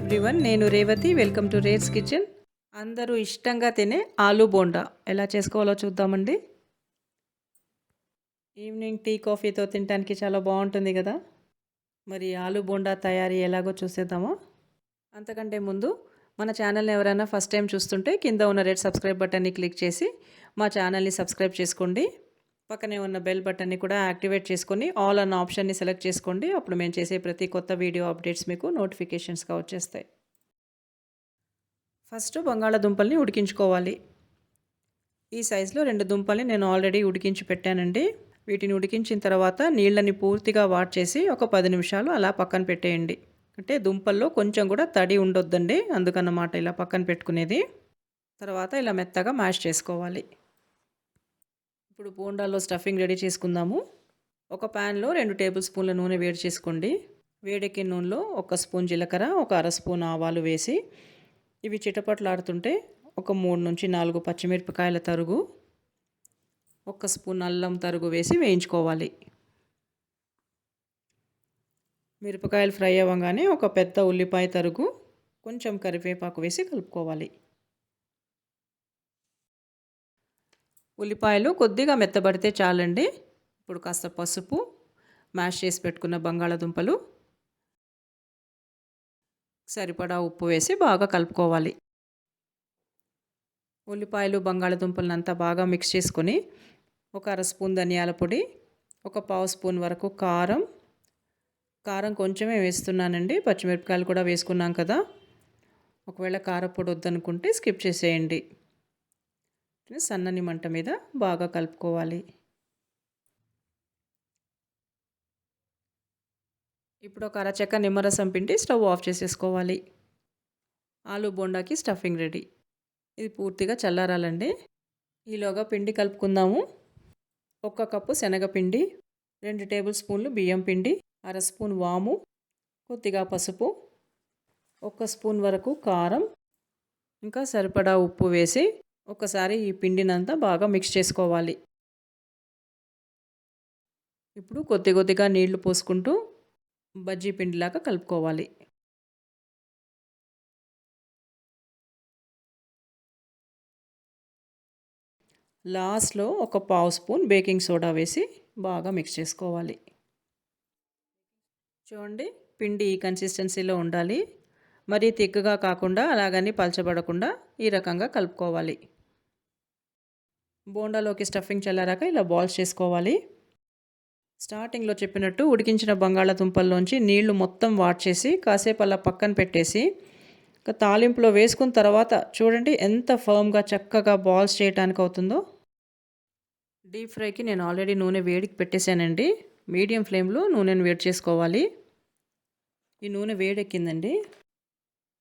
Everyone, నేను Revathi. Welcome to rates kitchen. అందరూ ఇష్టంగా తినే ఆలూ బోండా ఎలా చేసుకోవాలో చూద్దామండి. ఈవినింగ్ టీ కాఫీతో తినడానికి చాలా బాగుంటుంది కదా. మరి ఆలూ బోండా తయారీ ఎలాగో చూసేద్దామా. అంతకంటే ముందు మన ఛానల్ని ఎవరైనా ఫస్ట్ టైం చూస్తుంటే కింద ఉన్న రెడ్ సబ్స్క్రైబ్ బటన్ని క్లిక్ చేసి మా ఛానల్ని సబ్స్క్రైబ్ చేసుకోండి. పక్కనే ఉన్న బెల్ బటన్ని కూడా యాక్టివేట్ చేసుకొని ఆల్ అన్న ఆప్షన్ని సెలెక్ట్ చేసుకోండి. అప్పుడు మేము చేసే ప్రతి కొత్త వీడియో అప్డేట్స్ మీకు నోటిఫికేషన్స్గా వచ్చేస్తాయి. ఫస్ట్ బంగాళాదుంపల్ని ఉడికించుకోవాలి. ఈ సైజులో 2 దుంపల్ని నేను ఆల్రెడీ ఉడికించి పెట్టానండి. వీటిని ఉడికించిన తర్వాత నీళ్ళని పూర్తిగా వాడ్చేసి ఒక 10 నిమిషాలు అలా పక్కన పెట్టేయండి. అంటే దుంపల్లో కొంచెం కూడా తడి ఉండొద్దండి, అందుకన్నమాట ఇలా పక్కన పెట్టుకునేది. తర్వాత ఇలా మెత్తగా మ్యాష్ చేసుకోవాలి. ఇప్పుడు బోండాలో స్టఫింగ్ రెడీ చేసుకుందాము. ఒక ప్యాన్లో 2 టేబుల్ స్పూన్ల నూనె వేడి చేసుకోండి. వేడెక్కిన నూనెలో 1 స్పూన్ జీలకర్ర, ఒక అర స్పూన్ ఆవాలు వేసి ఇవి చిటపట్లాడుతుంటే ఒక 3 నుంచి 4 పచ్చిమిరపకాయల తరుగు, 1 స్పూన్ అల్లం తరుగు వేసి వేయించుకోవాలి. మిరపకాయలు ఫ్రై అవ్వగానే ఒక పెద్ద ఉల్లిపాయ తరుగు, కొంచెం కరివేపాకు వేసి కలుపుకోవాలి. ఉల్లిపాయలు కొద్దిగా మెత్తబడితే చాలండి. ఇప్పుడు కాస్త పసుపు, మ్యాష్ చేసి పెట్టుకున్న బంగాళాదుంపలు, సరిపడా ఉప్పు వేసి బాగా కలుపుకోవాలి. ఉల్లిపాయలు బంగాళాదుంపలను అంతా బాగా మిక్స్ చేసుకొని ఒక అర స్పూన్ ధనియాల పొడి, ఒక పావు స్పూన్ వరకు కారం కొంచెమే వేస్తున్నానండి. పచ్చిమిరపకాయలు కూడా వేసుకున్నాం కదా. ఒకవేళ కారపొడి వద్దనుకుంటే స్కిప్ చేసేయండి. సన్నని మంట మీద బాగా కలుపుకోవాలి. ఇప్పుడు ఒక అరచెక్క నిమ్మరసం పిండి స్టవ్ ఆఫ్ చేసేసుకోవాలి. ఆలూ బోండాకి స్టఫింగ్ రెడీ. ఇది పూర్తిగా చల్లారాలండి. ఈలోగా పిండి కలుపుకుందాము. 1 కప్పు శనగపిండి, 2 టేబుల్ స్పూన్లు బియ్యం పిండి, అర స్పూన్ వాము, కొద్దిగా పసుపు, 1 స్పూన్ వరకు కారం, ఇంకా సరిపడా ఉప్పు వేసి ఒకసారి ఈ పిండినంతా బాగా మిక్స్ చేసుకోవాలి. ఇప్పుడు కొద్దిగా నీళ్లు పోసుకుంటూ బజ్జీ పిండిలాగా కలుపుకోవాలి. లాస్ట్లో ఒక పావు స్పూన్ బేకింగ్ సోడా వేసి బాగా మిక్స్ చేసుకోవాలి. చూడండి, పిండి ఈ కన్సిస్టెన్సీలో ఉండాలి. మరీ తిక్కుగా కాకుండా అలాగని పలచబడకుండా ఈ రకంగా కలుపుకోవాలి. బోండాలోకి స్టఫింగ్ చల్లారాక ఇలా బాల్స్ చేసుకోవాలి. స్టార్టింగ్లో చెప్పినట్టు ఉడికించిన బంగాళాదుంపల్లోంచి నీళ్లు మొత్తం వాడ్చేసి కాసేపు అలా పక్కన పెట్టేసి తాలింపులో వేసుకున్న తర్వాత చూడండి ఎంత ఫర్మ్గా చక్కగా బాల్స్ చేయడానికి అవుతుందో. డీప్ ఫ్రైకి నేను ఆల్రెడీ నూనె వేడికి పెట్టేశానండి. మీడియం ఫ్లేమ్లో నూనెను వేడి చేసుకోవాలి. ఈ నూనె వేడెక్కిందండి.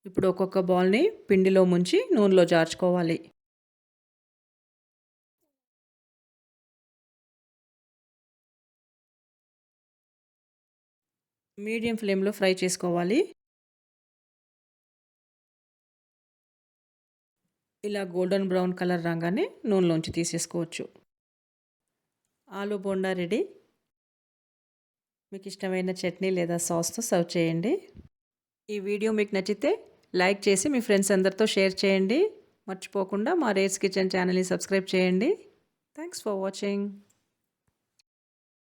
ఇప్పుడు ఒక్కొక్క బాల్ని పిండిలో ముంచి నూనెలో జార్చుకోవాలి. మీడియం ఫ్లేమ్లో ఫ్రై చేసుకోవాలి. ఇలా గోల్డెన్ బ్రౌన్ కలర్ రాగానే నూనెలోంచి తీసేసుకోవచ్చు. ఆలూ బోండా రెడీ. మీకు ఇష్టమైన చట్నీ లేదా సాస్తో సర్వ్ చేయండి. ఈ వీడియో మీకు నచ్చితే లైక్ చేసి మీ ఫ్రెండ్స్ అందరితో షేర్ చేయండి. మర్చిపోకుండా మా రేట్స్ కిచెన్ ఛానల్ని సబ్స్క్రైబ్ చేయండి. Thanks for watching.